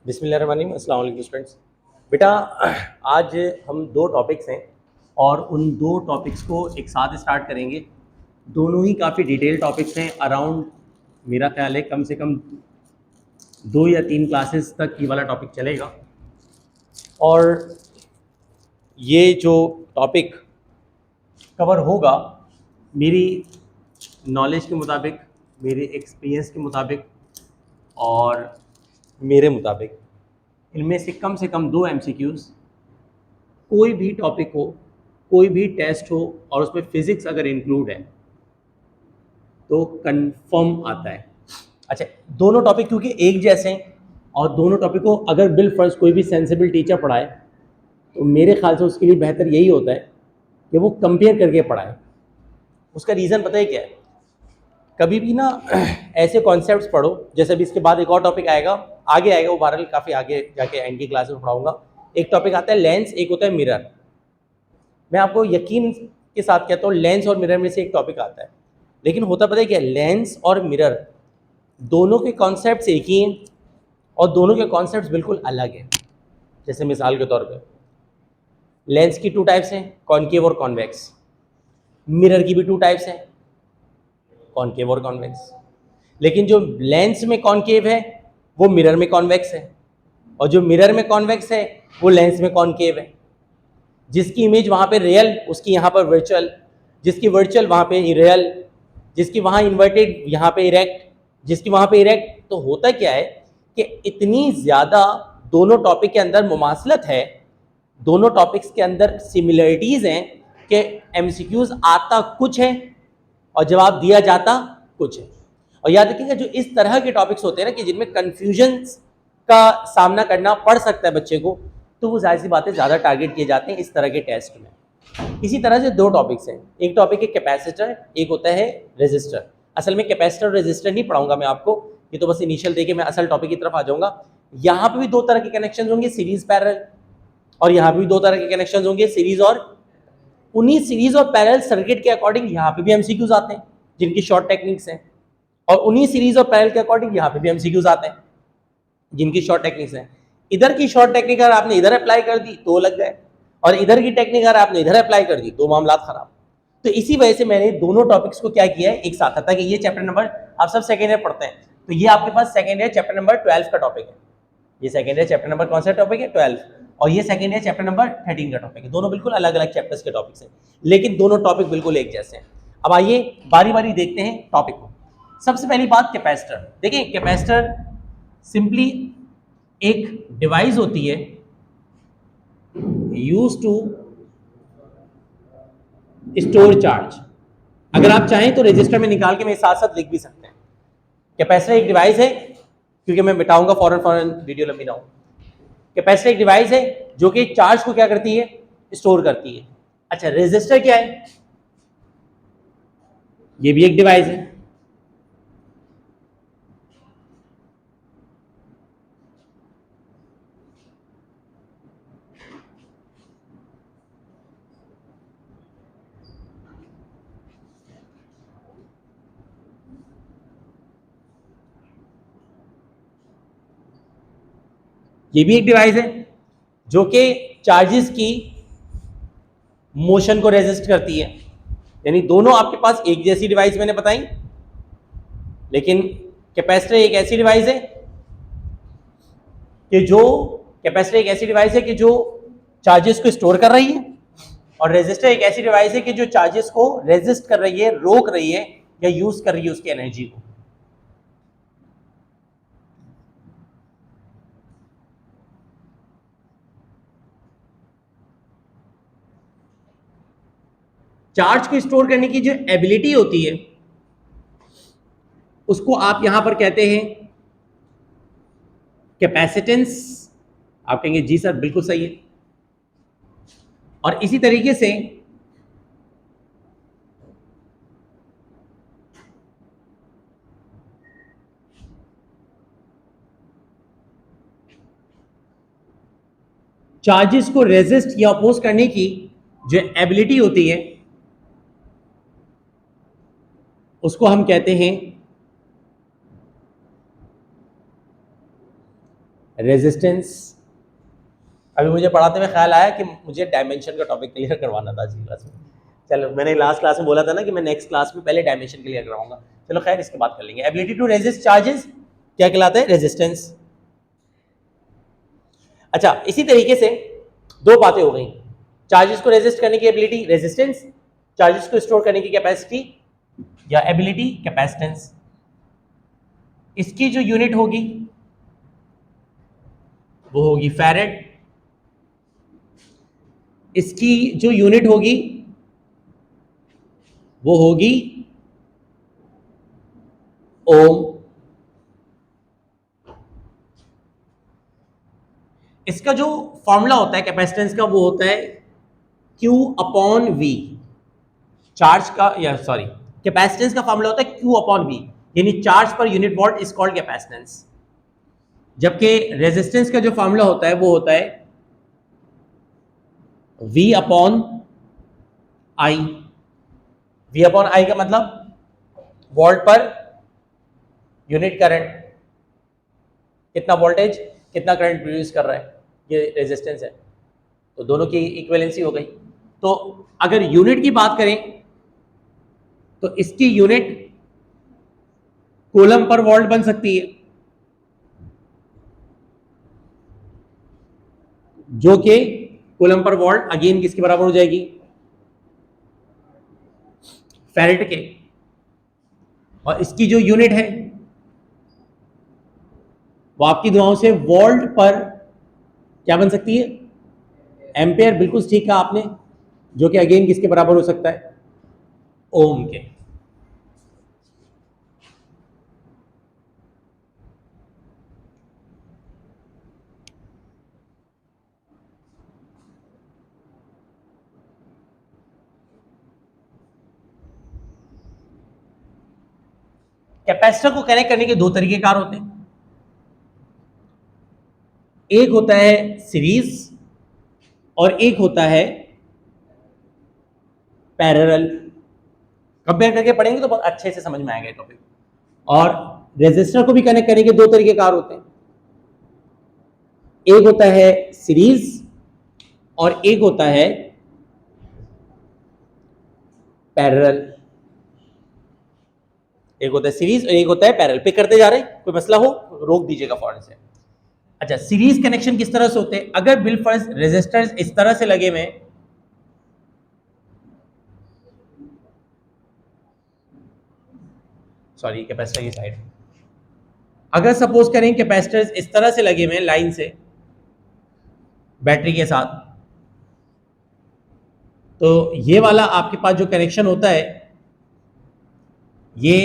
बिस्मिल्लाहिर्रहमानिर्रहीम। अस्सलाम वालेकुम स्टूडेंट्स। बेटा, आज हम दो टॉपिक्स हैं और उन दो टॉपिक्स को एक साथ स्टार्ट करेंगे। दोनों ही काफ़ी डिटेल टॉपिक्स हैं। अराउंड मेरा ख्याल है कम से कम 2 या 3 क्लासेस तक ये वाला टॉपिक चलेगा। और ये जो टॉपिक कवर होगा, मेरी नॉलेज के मुताबिक, मेरे एक्सपीरियंस के मुताबिक और मेरे मुताबिक इनमें से कम 2 MCQs, कोई भी टॉपिक हो, कोई भी टेस्ट हो और उसमें फिज़िक्स अगर इंक्लूड है तो कंफर्म आता है। अच्छा, दोनों टॉपिक क्योंकि एक जैसे हैं और दोनों टॉपिक को अगर बिल फर्स्ट कोई भी सेंसिबल टीचर पढ़ाए तो मेरे ख्याल से उसके लिए बेहतर यही होता है कि वो कंपेयर करके पढ़ाए। उसका रीज़न पता है क्या है? कभी भी ना ऐसे कॉन्सेप्ट्स पढ़ो, जैसे अभी इसके बाद एक और टॉपिक आएगा, आगे आएगा, वो बहरहाल काफ़ी आगे जाके एंड की क्लास में पढ़ाऊंगा। एक टॉपिक आता है लेंस, एक होता है मिरर। मैं आपको यकीन के साथ कहता हूँ लेंस और मिरर में से एक टॉपिक आता है, लेकिन होता पता है क्या? लेंस और मिरर दोनों के कॉन्सेप्ट्स एक ही हैं और दोनों के कॉन्सेप्ट्स बिल्कुल अलग हैं। जैसे मिसाल के तौर पे लेंस की 2 टाइप्स हैं, कॉनकेव और कॉन्वेक्स। मिरर की भी 2 टाइप्स हैं, कॉनकेव और कॉन्वेक्स। लेकिन जो लेंस में कॉनकेव है वो मिरर में कॉन्वेक्स है, और जो मिरर में कॉन्वेक्स है वो लेंस में कॉनकेव है। जिसकी इमेज वहाँ पे रियल, उसकी यहाँ पर वर्चुअल, जिसकी वर्चुअल वहाँ पे रियल, जिसकी वहाँ इन्वर्टेड यहाँ पे इरेक्ट, जिसकी वहाँ पे इरेक्ट। तो होता क्या है कि इतनी ज़्यादा दोनों टॉपिक के अंदर मुमासलत है, दोनों टॉपिक्स के अंदर सिमिलरिटीज़ हैं कि एमसीक्यूज़ आता कुछ है और जवाब दिया जाता कुछ है। और याद रखिएगा, जो इस तरह के टॉपिक्स होते हैं ना कि जिनमें कन्फ्यूजन्स का सामना करना पड़ सकता है बच्चे को, तो वो जाहिर सी बातें ज़्यादा टारगेट किए जाते हैं इस तरह के टेस्ट में। इसी तरह से 2 टॉपिक्स हैं, एक टॉपिक है कैपेसिटर, एक होता है रेजिस्टर। असल में कैपेसिटर और रेजिस्टर नहीं पढ़ाऊंगा मैं आपको, ये तो बस इनिशियल देके मैं असल टॉपिक की तरफ आ जाऊंगा। यहाँ पे भी 2 तरह के कनेक्शन होंगे, सीरीज पैरेलल, और यहाँ पे भी 2 तरह के कनेक्शन होंगे, सीरीज और। उन्हीं सीरीज और पैरेलल सर्किट के अकॉर्डिंग यहाँ पे भी एमसीक्यूज आते हैं जिनकी शॉर्ट टेक्निक्स हैं, और उन्हीं सीरीज और पैरेलल के अकॉर्डिंग यहाँ पे भी एमसीक्यूज आते हैं जिनकी शॉर्ट टेक्निक्स हैं। इधर की शॉर्ट टेक्निक अगर आपने इधर अप्लाई कर दी तो लग गए, और इधर की टेक्निक अगर आपने इधर अप्लाई कर दी तो मामला खराब। तो इसी वजह से मैंने दोनों टॉपिक्स को क्या किया है, एक साथ था कि ये चैप्टर नंबर, आप सब सेकेंड ईयर पढ़ते हैं तो ये आपके पास सेकेंड ईयर चैप्टर नंबर 12 का टॉपिक है। ये सेकेंड ईयर चैप्टर नंबर कौन सा टॉपिक है? 12। और ये सेकेंड ईयर चैप्टर नंबर 13 का टॉपिक है। दोनों बिल्कुल अलग अलग चैप्टर्स के टॉपिक्स हैं, लेकिन दोनों टॉपिक बिल्कुल एक जैसे हैं। अब आइए बारी बारी देखते हैं टॉपिक को। सबसे पहली बात कैपेसिटर। देखिए, कैपेसिटर सिंपली एक डिवाइस होती है यूज टू स्टोर चार्ज। अगर आप चाहें तो रजिस्टर में निकाल के मेरे साथ साथ लिख भी सकते हैं। कैपेसिटर एक डिवाइस है, क्योंकि मैं मिटाऊंगा फौरन फौरन, वीडियो लंबी ना हो। कैपेसिटर एक डिवाइस है जो कि चार्ज को क्या करती है? स्टोर करती है। अच्छा, रेजिस्टर क्या है? ये भी एक डिवाइस है। ये भी एक डिवाइस है जो कि चार्जेस की मोशन को रेजिस्ट करती है। यानी दोनों आपके पास एक जैसी डिवाइस मैंने बताई, लेकिन कैपेसिटर एक ऐसी डिवाइस है कि जो कैपेसिटर एक ऐसी डिवाइस है कि जो चार्जेस को स्टोर कर रही है, और रेजिस्टर एक ऐसी डिवाइस है कि जो चार्जेस को रेजिस्ट कर रही है, रोक रही है या यूज कर रही है उसकी एनर्जी को। चार्ज को स्टोर करने की जो एबिलिटी होती है उसको आप यहां पर कहते हैं कैपेसिटेंस। आप कहेंगे जी सर बिल्कुल सही है। और इसी तरीके से चार्जेस को रेजिस्ट या अपोज करने की जो एबिलिटी होती है उसको हम कहते हैं रेजिस्टेंस। अभी मुझे पढ़ाते हुए ख्याल आया कि मुझे डायमेंशन का टॉपिक क्लियर करवाना था आज की क्लास में। चलो, मैंने लास्ट क्लास में बोला था ना कि मैं नेक्स्ट क्लास में पहले डायमेंशन क्लियर करवाऊंगा। चलो खैर, इसके बाद कर लेंगे। एबिलिटी टू रेजिस्ट चार्जेस क्या कहलाता है? रेजिस्टेंस। अच्छा, इसी तरीके से दो बातें हो गई। चार्जेस को रेजिस्ट करने की एबिलिटी रेजिस्टेंस, चार्जेस को स्टोर करने की कैपेसिटी या एबिलिटी कैपेसिटेंस। इसकी जो यूनिट होगी वो होगी फैरेड, इसकी जो यूनिट होगी वो होगी ओम। इसका जो फॉर्मूला होता है कैपेसिटेंस का वो होता है Q अपॉन V। चार्ज का या सॉरी कैपेसिटेंस का फॉर्मूला होता है Q अपॉन V, यानी charge per unit what is called capacitance. जबकि रेजिस्टेंस का जो फॉर्मूला होता है वो होता है V upon I। V upon I का मतलब वोल्ट पर यूनिट करंट, कितना वोल्टेज कितना करंट प्रोड्यूस कर रहा है, ये रेजिस्टेंस है। तो दोनों की इक्विवेलेंसी हो गई। तो अगर यूनिट की बात करें तो इसकी यूनिट कूलम पर वोल्ट बन सकती है, जो कि कूलम पर वोल्ट अगेन किसके बराबर हो जाएगी? फैरेड के। और इसकी जो यूनिट है वो आपकी दुआओं से वोल्ट पर क्या बन सकती है? एम्पेयर। बिल्कुल ठीक कहा आपने, जो कि अगेन किसके बराबर हो सकता है? ओम के। कैपेसिटर को कनेक्ट करने के दो तरीकेकार होते हैं। एक होता है सीरीज और एक होता है पैरेलल। कंपेयर करके पढ़ेंगे तो बहुत अच्छे से समझ में आएगा टॉपिक। और रेजिस्टर को भी कनेक्ट करने के दो तरीकेकार होते हैं। एक होता है सीरीज और एक होता है पैरेलल। एक होता है सीरीज और एक होता है पैरेलल। पे करते जा रहे हैं, कोई मसला हो रोक दीजिएगा फौरन से। अच्छा, सीरीज कनेक्शन किस तरह से होते हैं? अगर बिलफर्ज रेजिस्टर्स इस तरह से लगे हुए, सॉरी कैपेसिटर की साइड, अगर सपोज करें कैपेसिटर्स इस तरह से लगे हुए लाइन से बैटरी के साथ, तो ये वाला आपके पास जो कनेक्शन होता है ये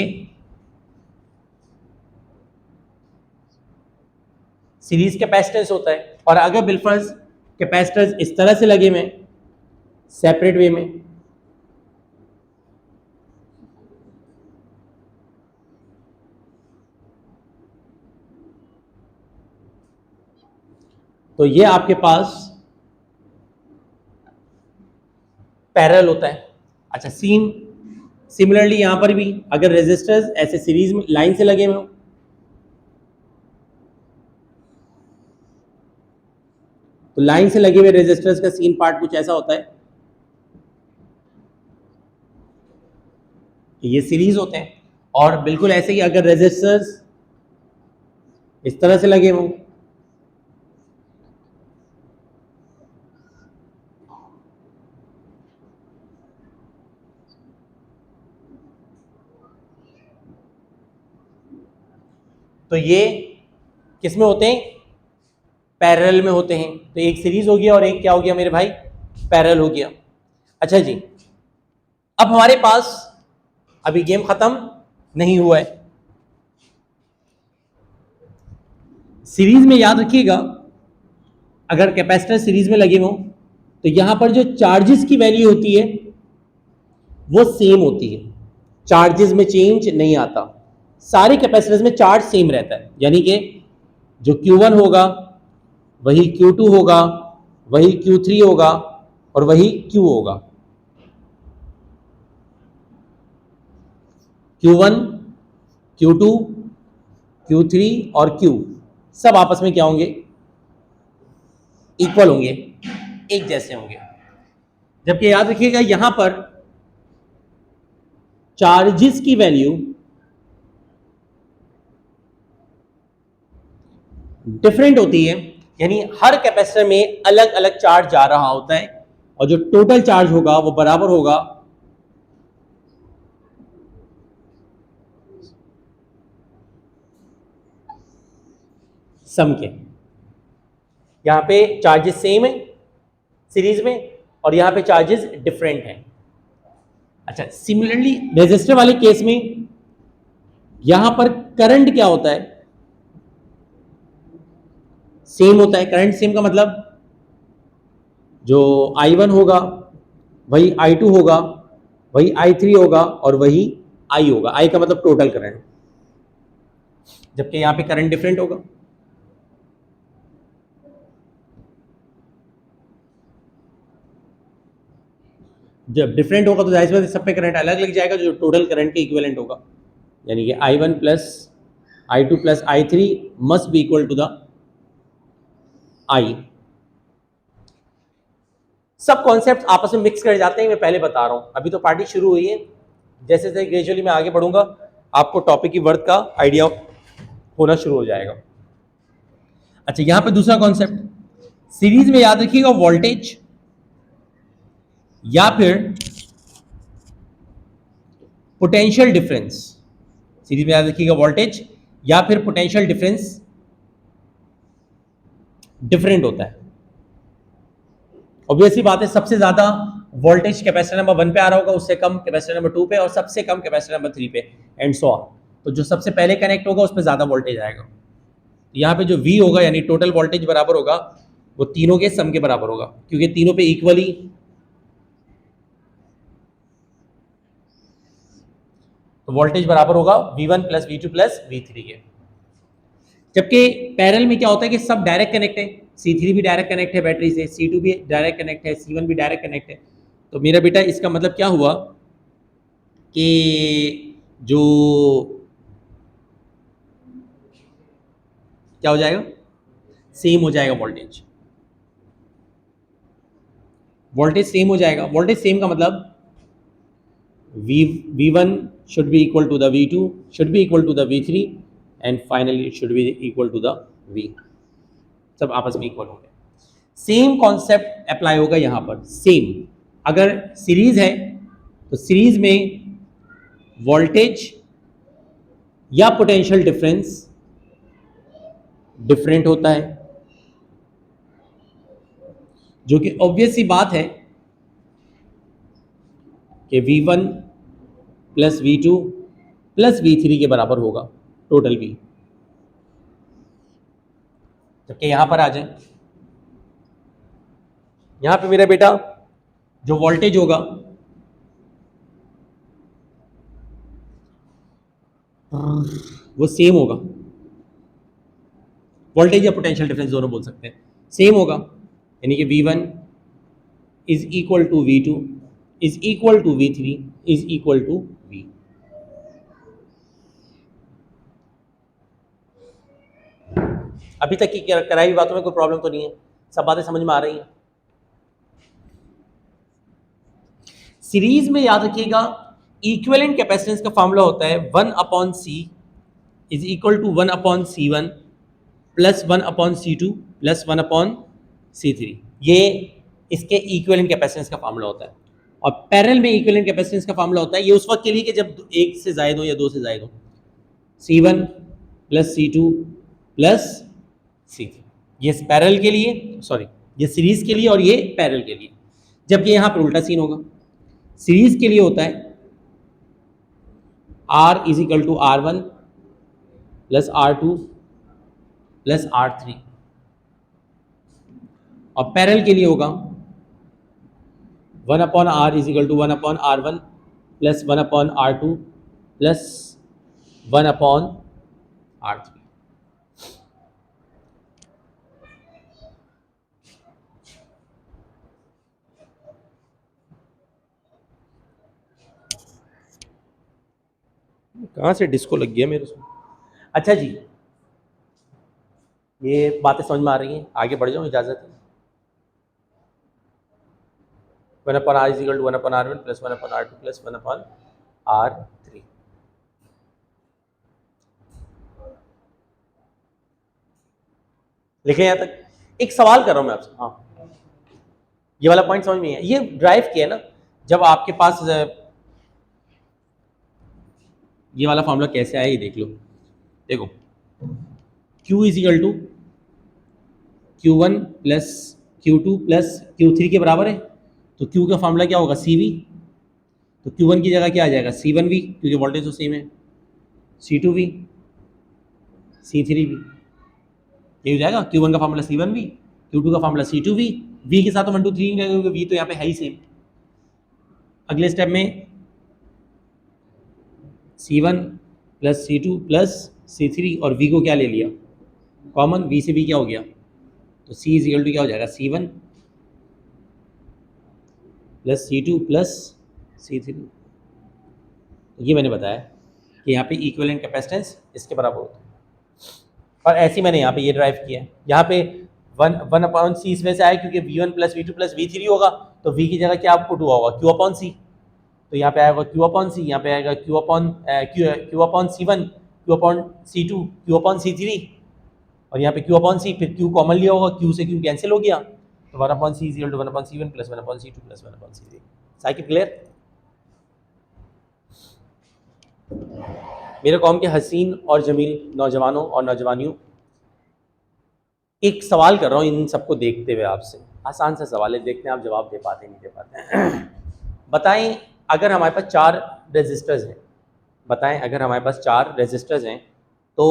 सीरीज कैपेसिटेंस होता है। और अगर बिलफर्ज कैपेसिटर्स इस तरह से लगे हुए सेपरेट वे में, तो ये आपके पास पैरेलल होता है। अच्छा, सीन सिमिलरली यहां पर भी अगर रेजिस्टर्स ऐसे सीरीज में लाइन से लगे हुए हो तो लाइन से लगे हुए रेजिस्टर्स का सीन पार्ट कुछ ऐसा होता है कि ये सीरीज होते हैं। और बिल्कुल ऐसे ही अगर रेजिस्टर्स इस तरह से लगे हों तो ये किस में होते हैं? पैरेलल में होते हैं। तो एक सीरीज हो गया और एक क्या हो गया मेरे भाई? पैरेलल हो गया। अच्छा जी, अब हमारे पास अभी गेम खत्म नहीं हुआ है। सीरीज में याद रखिएगा, अगर कैपेसिटर सीरीज में लगे हों तो यहां पर जो चार्जेस की वैल्यू होती है वो सेम होती है, चार्जेस में चेंज नहीं आता। सारे कैपेसिटर्स में चार्ज सेम रहता है, यानी कि जो Q1 होगा वही Q2 होगा, वही Q3 होगा और वही Q होगा। Q1, Q2, Q3 और Q सब आपस में क्या होंगे? इक्वल होंगे, एक जैसे होंगे। जबकि याद रखिएगा यहां पर चार्जेस की वैल्यू डिफरेंट होती है, यानी हर कैपेसिटर में अलग अलग चार्ज जा रहा होता है और जो टोटल चार्ज होगा वो बराबर होगा सम के। यहां पे चार्जेस सेम है सीरीज में और यहां पे चार्जेस डिफरेंट हैं। अच्छा, सिमिलरली रेजिस्टर वाले केस में यहां पर करंट क्या होता है, सेम होता है। करंट सेम का मतलब जो I1 होगा वही I2 होगा, वही I3 होगा और वही I होगा। I का मतलब टोटल करंट, जबकि यहां पे करंट डिफरेंट होगा। जब डिफरेंट होगा तो जाहिर सी बात है सब पे करंट अलग लग जाएगा, जो टोटल करंट के इक्विवेलेंट होगा। यानी कि I1 plus I2 plus I3 must be equal to the I। सब कॉन्सेप्ट आपस में मिक्स कर जाते हैं, मैं पहले बता रहा हूं, अभी तो पार्टी शुरू हुई है। जैसे जैसे ग्रेजुअली मैं आगे बढ़ूंगा आपको टॉपिक की वर्थ का आइडिया होना शुरू हो जाएगा। अच्छा, यहां पे दूसरा कॉन्सेप्ट, सीरीज में याद रखिएगा वोल्टेज या फिर पोटेंशियल डिफरेंस। सीरीज में याद रखिएगा वोल्टेज या फिर पोटेंशियल डिफरेंस डिफरेंट होता है। ऑब्वियसली बात है, सबसे ज्यादा वोल्टेज कैपेसिटर नंबर 1 पे आ रहा होगा, उससे कम कैपेसिटर नंबर 2 पे और सबसे कम कैपेसिटर नंबर 3 पे एंड सो ऑन। तो जो सबसे पहले कनेक्ट होगा उस पर ज्यादा वोल्टेज आएगा। यहाँ पे जो V होगा यानी टोटल वोल्टेज बराबर होगा वो तीनों के सम के बराबर होगा, क्योंकि तीनों पे इक्वली तो वोल्टेज बराबर होगा V1 plus V2 plus V3 के। जबकि पैरेलल में क्या होता है कि सब डायरेक्ट कनेक्ट है, C3 भी डायरेक्ट कनेक्ट है बैटरी से, C2 भी डायरेक्ट कनेक्ट है, C1 भी डायरेक्ट कनेक्ट है। तो मेरा बेटा इसका मतलब क्या हुआ कि जो क्या हो जाएगा, सेम हो जाएगा वोल्टेज। वोल्टेज सेम हो जाएगा। वोल्टेज सेम का मतलब V1 should be equal to the V2 should be equal to the V3 and finally it should be equal to the V। सब आपस में इक्वल हो गए। सेम कॉन्सेप्ट अप्लाई होगा यहां पर। सेम अगर सीरीज है तो सीरीज में वोल्टेज या पोटेंशियल डिफरेंस डिफरेंट होता है, जो कि ऑब्वियस सी बात है कि V1 plus V2 plus V3 के बराबर होगा टोटल V। जबकि यहां पर आ जाए, यहां पे मेरा बेटा जो वोल्टेज होगा वो सेम होगा, वोल्टेज या पोटेंशियल डिफरेंस दोनों बोल सकते हैं, सेम होगा। यानी कि V1 is equal to V2 is equal to V3 is equal to V। अभी तक की कराई हुई बातों में कोई प्रॉब्लम तो नहीं है, सब बातें समझ में आ रही हैं। सीरीज में याद रखिएगा इक्विवेलेंट कैपेसिटेंस का फॉर्मूला होता है 1/C is equal to 1/C1 plus 1/C2 plus 1/C3। ये इसके इक्विवेलेंट कैपेसिटेंस का फॉर्मूला होता है। और पैरेलल में इक्विवेलेंट कैपेसिटेंस का फॉर्मूला होता है, ये उस वक्त के लिए कि जब एक से जायद हो या दो से जायद हो, C1 plus C2 plus C3। ये पैरेलल के लिए, सॉरी ये सीरीज के लिए और ये पैरेलल के लिए। जबकि यहाँ पर उल्टा सीन होगा, सीरीज के लिए होता है R is equal to R1 plus R2 plus R3 और पैरेलल के लिए होगा 1/R is equal to 1/R1 plus 1/R2 plus 1/R3। कहाँ से डिस्को लग गया मेरे से। अच्छा जी, ये बातें समझ में आ रही हैं, आगे बढ़ जाऊँ, इजाज़त है। 1 upon R is equal to 1 upon R1 plus 1 upon R2 plus 1 upon R3। लिखे यहाँ तक? एक सवाल कर रहा हूं मैं आपसे, हाँ ये वाला पॉइंट समझ में है, ये ड्राइव किया ना जब आपके पास ये वाला फॉर्मूला कैसे आया ये देख लो। देखो Q is equal to Q1 plus Q2 plus Q3 के बराबर है, तो Q का फॉर्मूला क्या होगा CV, तो Q1 की जगह क्या आ जाएगा C1V क्योंकि वोल्टेज तो सेम है, C2V C3V, ये हो जाएगा। Q1 का फॉर्मूला C1V, Q2 का फॉर्मूला C2V, V के साथ तो 1 2 3 नहीं लगेगा, V तो यहाँ पे है ही सेम। अगले स्टेप में C1 plus C2 plus C3 और V को क्या ले लिया कॉमन, V से V क्या हो गया, तो C इज इक्वल टू क्या हो जाएगा C1 plus C2 plus C3। ये मैंने बताया कि यहाँ पे इक्विवेलेंट कैपेसिटेंस इसके बराबर होता है, और ऐसे ही मैंने यहाँ पे ये ड्राइव किया है। यहाँ पे 1 अपॉन सी इसमें से आया क्योंकि V1 plus V2 plus V3 होगा, तो V की जगह क्या आपको 2 होगा Q अपॉन सी, तो यहाँ पे आएगा Q अपॉन सी, यहाँ पे आएगा Q upon C1, Q upon C2, Q upon C3, और यहाँ पे Q अपॉन सी, फिर Q कॉमन लिया होगा, Q से Q कैंसिल हो गया, तो 1 upon C is equal to 1 upon C1 plus 1 upon C2 plus 1 upon C3। Cycle clear? मेरे कौम के हसीन और जमील नौजवानों और नौजवानियों, एक सवाल कर रहा हूँ इन सबको देखते हुए आपसे, आसान सा सवाल है, देखते हैं आप जवाब दे पाते नहीं दे पाते। बताएं अगर हमारे पास 4 रेजिस्टर्स हैं, बताएं अगर हमारे पास 4 रेजिस्टर्स हैं तो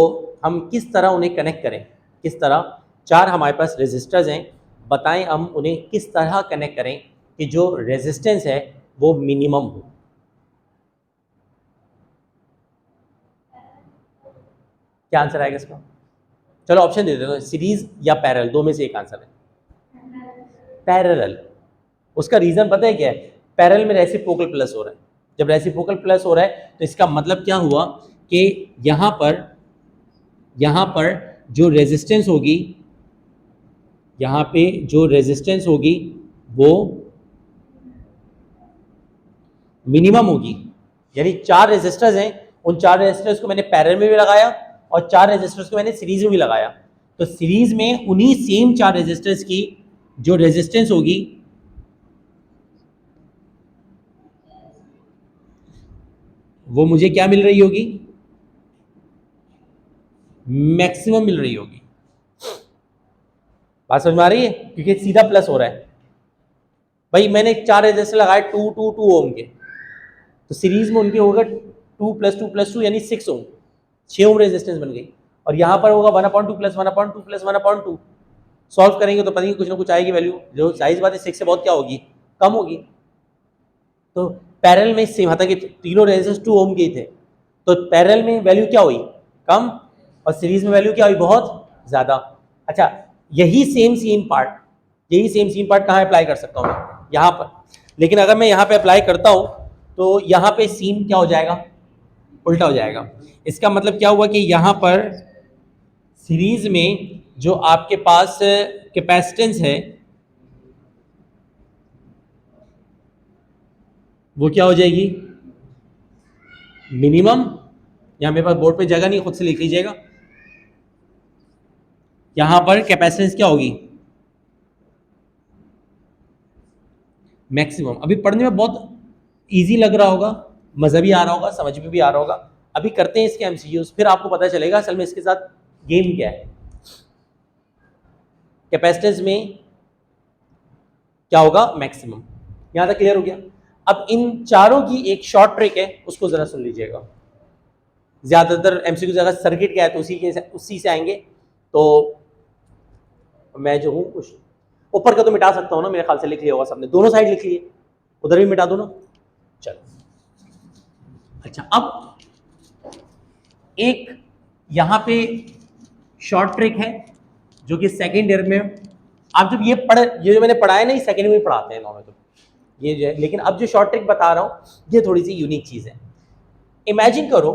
हम किस तरह उन्हें कनेक्ट करें, किस तरह 4 हमारे पास रेजिस्टर्स हैं, बताएं हम उन्हें किस तरह कनेक्ट करें कि जो रेजिस्टेंस है वो मिनिमम हो। क्या आंसर आएगा इसका? चलो ऑप्शन दे देते हैं, सीरीज या पैरेलल, दो में से एक आंसर है। पैरेलल, उसका रीजन पता है क्या है? पैरेलल में रेसिप्रोकल प्लस हो रहा है, जब रेसिप्रोकल प्लस हो रहा है तो इसका मतलब क्या हुआ कि यहाँ पर जो रेजिस्टेंस होगी, यहाँ पे जो रेजिस्टेंस होगी वो मिनिमम होगी। यानी 4 रेजिस्टर्स हैं, उन 4 रेजिस्टर्स को मैंने पैरेलल में भी लगाया और 4 रेजिस्टर्स को मैंने सीरीज में भी लगाया, तो सीरीज में उन्हीं सेम 4 रेजिस्टर्स की जो रेजिस्टेंस होगी वो मुझे क्या मिल रही होगी, मैक्सिमम मिल रही होगी। बात समझ में आ रही है? क्योंकि सीधा प्लस हो रहा है भाई, मैंने 4 रेजिस्टर लगाए 2 ओम के, तो सीरीज में उनके होगा 2 + 2 + 2 यानी 6 ओम, 6 ओम रेजिस्टेंस बन गई, और यहाँ पर होगा 1/2 + 1/2 + 1/2। सॉल्व करेंगे तो पता नहीं कुछ ना कुछ आएगी वैल्यू, जो जाहिर बात है 6 से बहुत क्या होगी, कम होगी। तो पैरेलल में सेम था कि तीनों रेजिस्टेंस 2 ओम के ही थे, तो पैरेलल में वैल्यू क्या हुई, कम, और सीरीज में वैल्यू क्या हुई, बहुत ज़्यादा। अच्छा, यही सेम पार्ट कहाँ अप्लाई कर सकता हूँ मैं, यहाँ पर, लेकिन अगर मैं यहाँ पे अप्लाई करता हूँ तो यहाँ पे सीम क्या हो जाएगा, उल्टा हो जाएगा। इसका मतलब क्या हुआ कि यहाँ पर सीरीज में जो आपके पास कैपेसिटेंस है वो क्या हो जाएगी, मिनिमम। यहाँ मेरे पास बोर्ड पे जगह नहीं, खुद से लिख लीजिएगा। यहाँ पर कैपेसिटेंस क्या होगी, मैक्सिमम। अभी पढ़ने में बहुत इजी लग रहा होगा, मज़ा भी आ रहा होगा, समझ में भी आ रहा होगा। अभी करते हैं इसके एमसीक्यूज, फिर आपको पता चलेगा असल में इसके साथ गेम क्या है। कैपेसिटेंस में क्या होगा, मैक्सिमम। यहाँ तक क्लियर हो गया? अब इन चारों की एक शॉर्ट ट्रिक है, उसको जरा सुन लीजिएगा। ज्यादातर एमसीक्यूज अगर सर्किट क्या है तो उसी से आएंगे, तो मैं जो हूँ उस ऊपर का तो मिटा सकता हूँ ना, मेरे ख्याल से लिख लिया होगा सबने, दोनों साइड लिख लिए, उधर भी मिटा दो ना। चलो अच्छा, अब एक यहाँ पे शॉर्ट ट्रिक है जो कि सेकेंड ईयर में आप जब ये जो मैंने पढ़ाया ना, सेकेंड में पढ़ाते हैं नौ में, तो ये जो है, लेकिन अब जो शॉर्ट ट्रिक बता रहा हूँ ये थोड़ी सी यूनिक चीज़ है। इमेजिन करो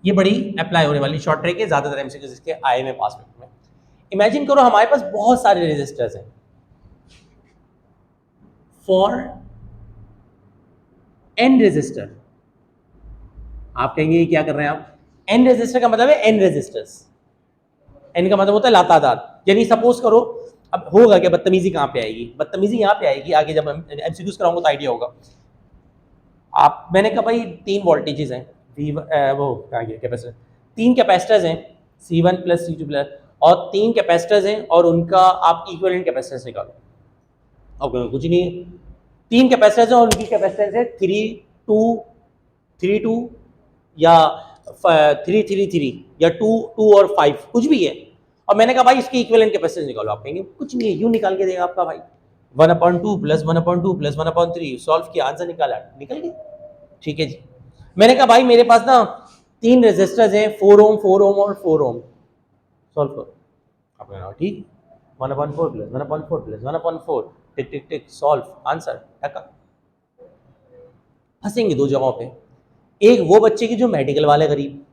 ये बड़ी अप्लाई होने वाली शॉर्ट ट्रिक है, ज्यादातर एमसीक्यूज इसके आए में पास में। इमेजिन करो हमारे पास बहुत सारे रेजिस्टर्स हैं फॉर n रेजिस्टर। आप कहेंगे ये क्या कर रहे हैं आप? n रेजिस्टर का मतलब है n रेजिस्टर्स, n का मतलब होता है लातादाद। यानी सपोज करो, अब होगा क्या, बदतमीजी कहाँ पे आएगी? बदतमीजी यहाँ पे आएगी आगे जब हम एमसीक्यूज कराऊंगा तो आइडिया होगा। आप, मैंने कहा भाई 3 वोल्टेजेस हैं, वो कहाँ गया कैपेसिटर, 3 कैपेसिटर्स हैं C1 प्लस C2 प्लस, और 3 कैपेसिटर्स हैं और उनका आप इक्विवेलेंट कैपेसिटेंस निकालो। अब कुछ नहीं है, 3 कैपेसिटर्स हैं और उनकी कैपेसिटेंस है 3 2 या 3 या 2 और 5 कुछ भी है। और मैंने कहा भाई इसकी इक्विवेलेंट कैपेसिटेंस निकालो। आप कहेंगे कुछ नहीं है, यूं निकाल के देगा आपका भाई 1/2 प्लस 1/2 प्लस 1/3, सॉल्व किया, आंसर निकाला, निकल गया। ठीक है जी। मैंने कहा भाई मेरे पास ना 3 रेजिस्टर्स हैं, 4 ओम 4 ओम और 4 ओम, सॉल्व करो। आप कहना ठीक, 1/4 प्लस 1/4 प्लस 1/4, टिक टिक टिक, सॉल्व, आंसर टका। फंसेंगे दो जगहों पे। एक वो बच्चे की जो मेडिकल वाले गरीब,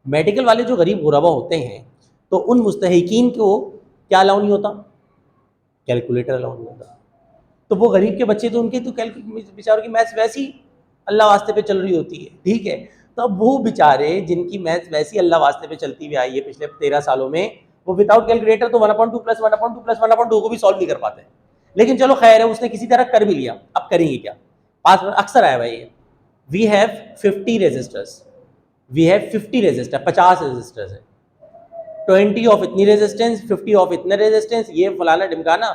मेडिकल वाले जो गरीब गुरबा होते हैं, तो उन मुस्तहिकीन को क्या अलाउ नहीं होता? कैलकुलेटर अलाउ नहीं होता। तो वो गरीब के बच्चे तो उनके तो बेचारों की मैथ्स वैसी अल्लाह वास्ते पे चल रही होती है, ठीक है। तो अब वो बेचारे जिनकी मैथ्स वैसी अल्लाह वास्ते पे चलती हुई आई है पिछले 13 सालों में, वो विदाउट कैलकुलेटर तो 1/2 प्लस 1/2 प्लस 1/2 को भी सॉल्व नहीं कर पाते। लेकिन चलो खैर है, उसने किसी तरह कर भी लिया। अब करेंगे क्या? पास में अक्सर आया भाई, we have 50 resistors, we have 50 resistor, 50 resistors है, 20 ऑफ इतनी रेजिस्टेंस, 50 ऑफ इतने रेजिस्टेंस, ये फलाना ढिमकाना,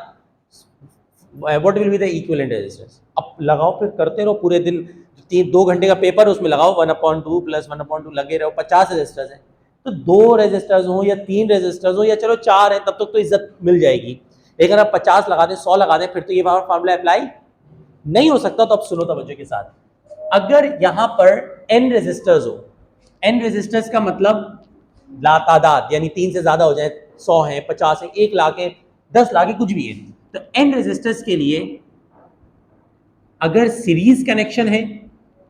what will be the equivalent resistance. अब लगाओ, फिर करते रहो पूरे दिन, 2 घंटे का पेपर उसमें लगाओ 1/2 प्लस 1/2 लगे रहो। 50 रेजिस्टर्स हैं, तो 2 रेजिस्टर्स हो या 3 रेजिस्टर्स हो या चलो 4 हैं, तब तक तो इज्जत मिल जाएगी। लेकिन अब 50 लगा दें, 100 लगा दें, फिर तो ये फार्मूला अप्लाई नहीं हो सकता। तो अब सुनो तवज्जो के साथ, अगर यहां पर n रेजिस्टर्स हो, n रेजिस्टर्स का मतलब लातादाद, यानी 3 से ज्यादा हो जाए, 100 है, 50 है, 1 लाख है, 10 लाख है, कुछ भी है, तो n रेजिस्टर्स के लिए अगर सीरीज कनेक्शन है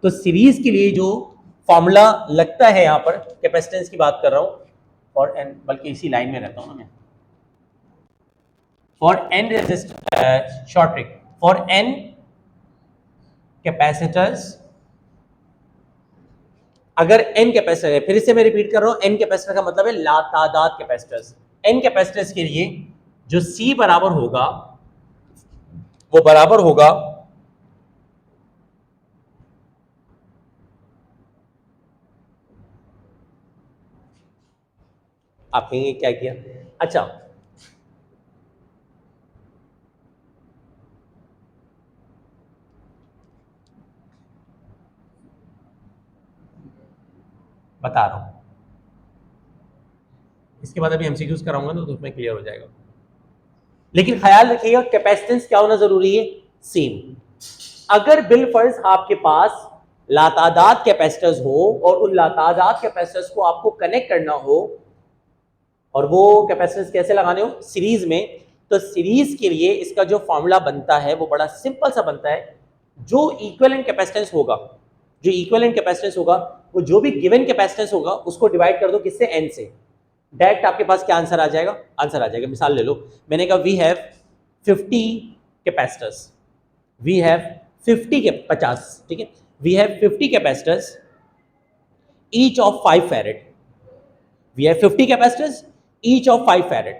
तो सीरीज के लिए जो फॉर्मूला लगता है, यहां पर कैपेसिटेंस की बात कर रहा हूं, फॉर n, बल्कि इसी लाइन में रहता हूं ना मैं, for n resistor, short trick, for n capacitors, अगर n कैपेसिटर है, फिर से मैं रिपीट कर रहा हूं, n कैपेसिटर का मतलब है लातादाद कैपेसिटर्स। n कैपेसिटर्स के लिए जो C बराबर होगा वो बराबर होगा आप कहेंगे क्या किया? अच्छा, बता रहा हूं, इसके बाद अभी एमसीक्यूज कराऊंगा ना तो उसमें क्लियर हो जाएगा। लेकिन ख्याल रखिएगा कैपेसिटेंस क्या होना जरूरी है? सेम। अगर बिल फर्ज आपके पास लातादाद कैपेसिटर्स हो और उन लातादाद कैपेसिटर्स को आपको कनेक्ट करना हो, और वो कैपेसिटर्स कैसे लगाने हो? सीरीज में, तो सीरीज के लिए इसका जो फॉर्मूला बनता है वो बड़ा सिंपल सा बनता है। जो इक्विवेलेंट कैपेसिटेंस होगा, जो इक्विवेलेंट कैपेसिटेंस होगा, वो जो भी गिवन कैपेसिटेंस होगा उसको डिवाइड कर दो किससे? n से। डायरेक्ट आपके पास क्या आंसर आ जाएगा? आंसर आ जाएगा। मिसाल ले लो, मैंने कहा we have 50 capacitors, we have 50 के 50, ठीक है, we have 50 capacitors each of 5 farad, we have 50 capacitors each of 5 farad,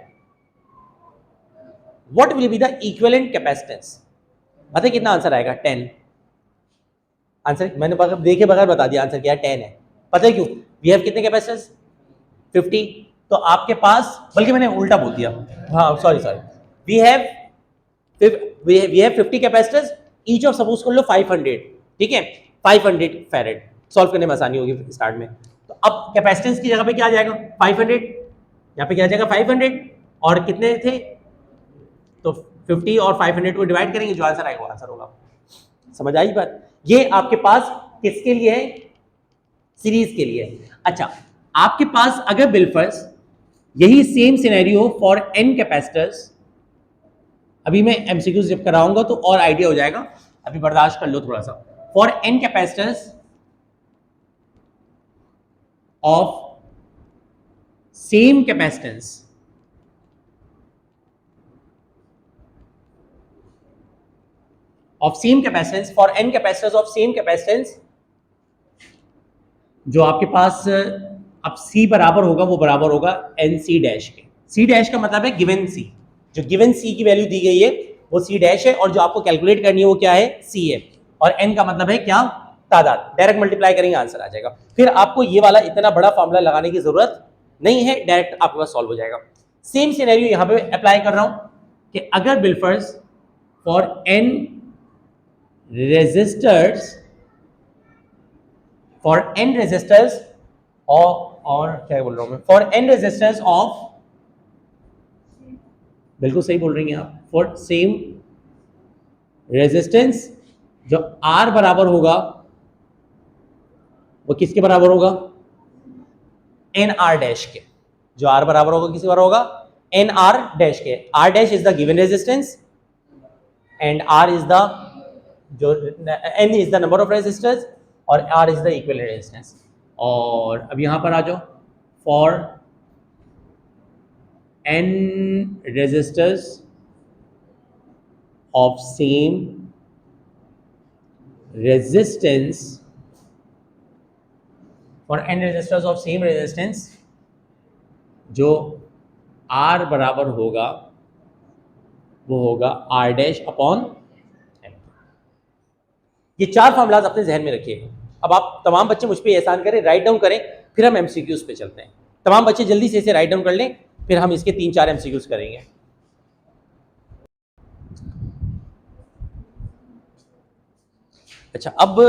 what will be the equivalent capacitance? पता है कितना आंसर आएगा? 10। आंसर मैंने देखे बगैर बता दिया, आंसर क्या है? 10 है। पता है क्यों? वी हैव कितने कैपेसिटर्स? 50। तो आपके पास, बल्कि मैंने उल्टा बोल दिया, हाँ sorry sorry, we have 50 capacitors each of, suppose कर लो 500, ठीक है, 500 फैरेड। सॉल्व करने में आसानी होगी स्टार्ट में। तो अब कैपेसिटेंस की जगह पे क्या आ जाएगा? 500, यहाँ पे क्या आ जाएगा? 500, और कितने थे? तो 50 और 500 को डिवाइड करेंगे, जो आंसर आएगा वो आंसर होगा। समझ आई बात? ये आपके पास किसके लिए है? सीरीज के लिए। अच्छा, आपके पास अगर बिलफर्स यही same scenario for n capacitors, अभी मैं एमसीक्यूज जब कराऊंगा तो और आइडिया हो जाएगा, अभी बर्दाश्त कर लो थोड़ा सा। For n capacitors of same capacitance, of same capacitance for n capacitors of same capacitance, जो आपके पास अब C बराबर होगा वो बराबर होगा एन सी डैश के। C डैश का मतलब है गिवन C, जो गिवन C की वैल्यू दी गई है वो C डैश है, और जो आपको कैलकुलेट करनी है वो क्या है, C है, और n का मतलब है क्या, तादाद। डायरेक्ट मल्टीप्लाई करेंगे आंसर आ जाएगा। फिर आपको ये वाला इतना बड़ा फॉर्मूला लगाने की जरूरत नहीं है, डायरेक्ट आपके पास सॉल्व हो जाएगा। सेम सिनेरियो यहां पे अप्लाई कर रहा हूं कि अगर बिल्फर्स for n resistors, for n resistors और क्या बोल रहा हूं मैं, फॉर n रेजिस्टर्स ऑफ, बिल्कुल सही बोल रही हैं आप, फॉर सेम रेजिस्टेंस, जो R बराबर होगा वो किसके बराबर होगा, एन आर डैश के। जो R बराबर होगा किसके बराबर होगा, एन आर डैश के। R dash is the given resistance and R is the, जो N is the number of resistors और R is the equivalent resistance. और अब यहां पर आ जाओ, for n resistors of same resistance, for n resistors of same resistance, जो R बराबर होगा वो होगा R डैश अपॉन M। ये चार फॉर्मूलाज अपने जहन में रखिएगा। अब आप तमाम बच्चे मुझ पे एहसान करें, राइट डाउन करें, फिर हम एमसीक्यूज पे चलते हैं। तमाम बच्चे जल्दी से इसे राइट डाउन कर लें, फिर हम इसके 3-4 एमसीक्यूज करेंगे। अच्छा, अब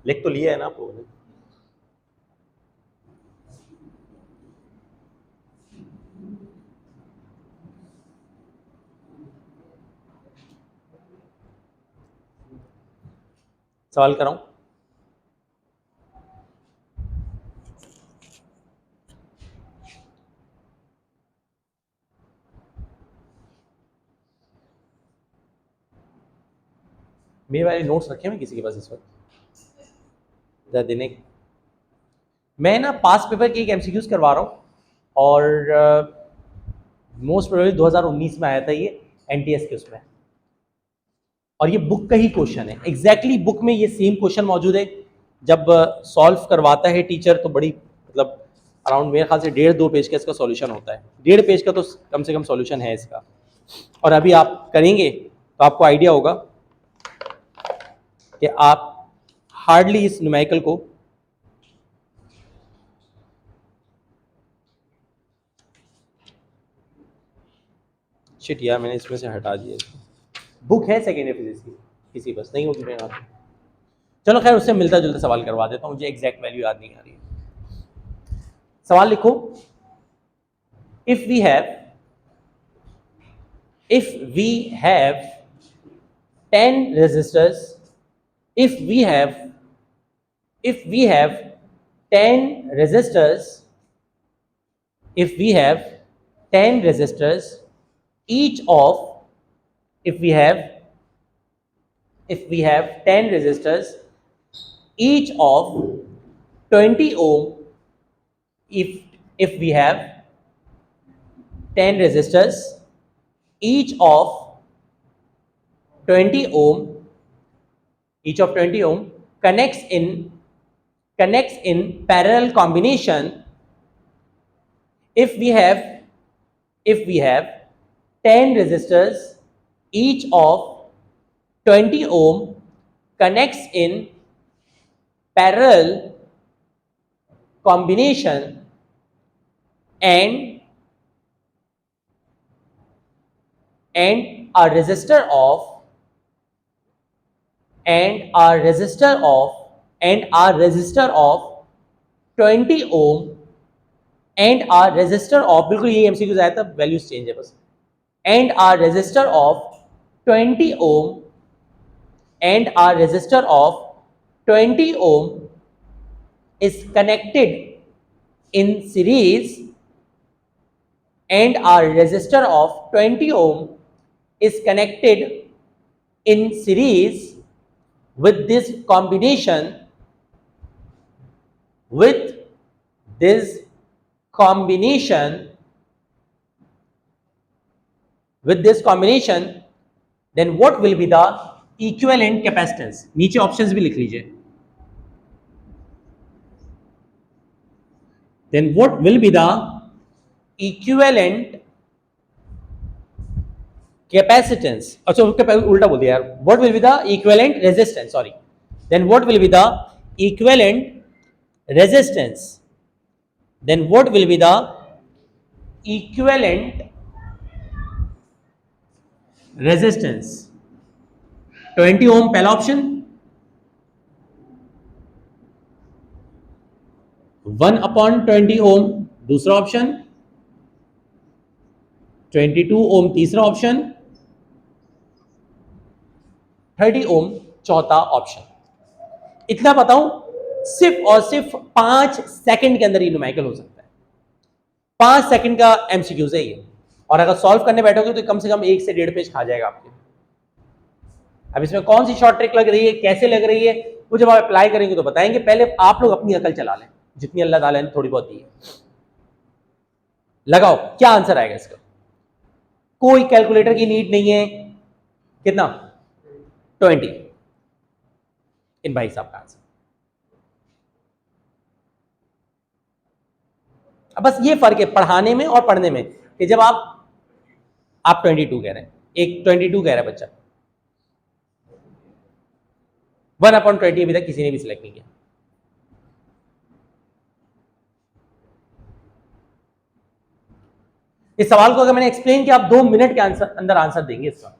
लिख तो लिया है ना आप लोगों ने? सवाल कराऊं? मेरे वाले नोट्स रखे हैं किसी के पास इस वक्त? जरा देने। मैं ना पास पेपर के एक एमसीक्यूज करवा रहा हूँ, और मोस्ट प्रोबेबली 2019 में आया था ये एनटीएस के उसमें, और ये बुक का ही क्वेश्चन है। एग्जैक्टली बुक में ये सेम क्वेश्चन मौजूद है। जब सॉल्व करवाता है टीचर तो बड़ी, मतलब अराउंड मेरे ख्याल से 1.5-2 पेज का इसका सॉल्यूशन होता है। 1.5 पेज का तो कम से कम सॉल्यूशन है इसका, और अभी आप करेंगे तो आपको आइडिया होगा कि आप हार्डली इस न्यूमेरिकल को शिट यार, मैंने इसमें से हटा दिया। बुक है सेकेंड ईयर फिजिक्स की, किसी बस नहीं होगी मेरे हाथ में। चलो खैर, उससे मिलता जुलता सवाल करवा देता हूँ, मुझे एग्जैक्ट वैल्यू याद नहीं आ रही है। सवाल लिखो, if we have 10 resistors, if we have 10 resistors, if we have 10 resistors, each of, if we have 10 resistors, each of 20 ohm, if we have 10 resistors, each of 20 ohm, connects in parallel combination. If we have 10 resistors, each of 20 ohm connects in parallel combination, and a resistor of 20 ohm and a resistor of, बिल्कुल ये MCQs आया था, values change है बस, and a resistor of 20 ohm and a resistor of 20 ohm is connected in series, and a resistor of 20 ohm is connected in series with this combination, with this combination, then what will be the equivalent capacitance? नीचे options भी लिख लीजिए. Then what will be the equivalent capacitance? अच्छा उसके उल्टा बोल दिया यार. What will be the equivalent resistance? Sorry. Then what will be the equivalent resistance? Then what will be the equivalent resistance? 20 ohm पहला ऑप्शन, 1/20 ओम दूसरा ऑप्शन, 22 ओम तीसरा option, 30 ओम चौथा ऑप्शन. इतना बताऊं, सिर्फ और सिर्फ 5 सेकंड के अंदर ये न्यूमेरिकल हो सकता है. 5 सेकंड का एमसीक्यूज है ये, और अगर सॉल्व करने बैठोगे तो कम से कम 1 से 1.5 पेज खा जाएगा आपके. अब इसमें कौन सी शॉर्ट ट्रिक लग रही है, कैसे लग रही है, वो जब आप अप्लाई करेंगे तो बताएंगे. पहले आप लोग अपनी अकल चला लें, जितनी अल्लाह ताला ने थोड़ी बहुत दी है. लगाओ क्या आंसर आएगा इसका. कोई कैलकुलेटर की नीड नहीं है. कितना? 20. इन भाई साहब का आंसर. अब बस ये फर्क है पढ़ाने में और पढ़ने में, कि जब आप 22 कह रहे हैं, एक 22 कह रहा है बच्चा, 1/20 अभी तक किसी ने भी सिलेक्ट नहीं किया. इस सवाल को अगर मैंने एक्सप्लेन किया, आप 2 मिनट के अंदर आंसर देंगे इसका.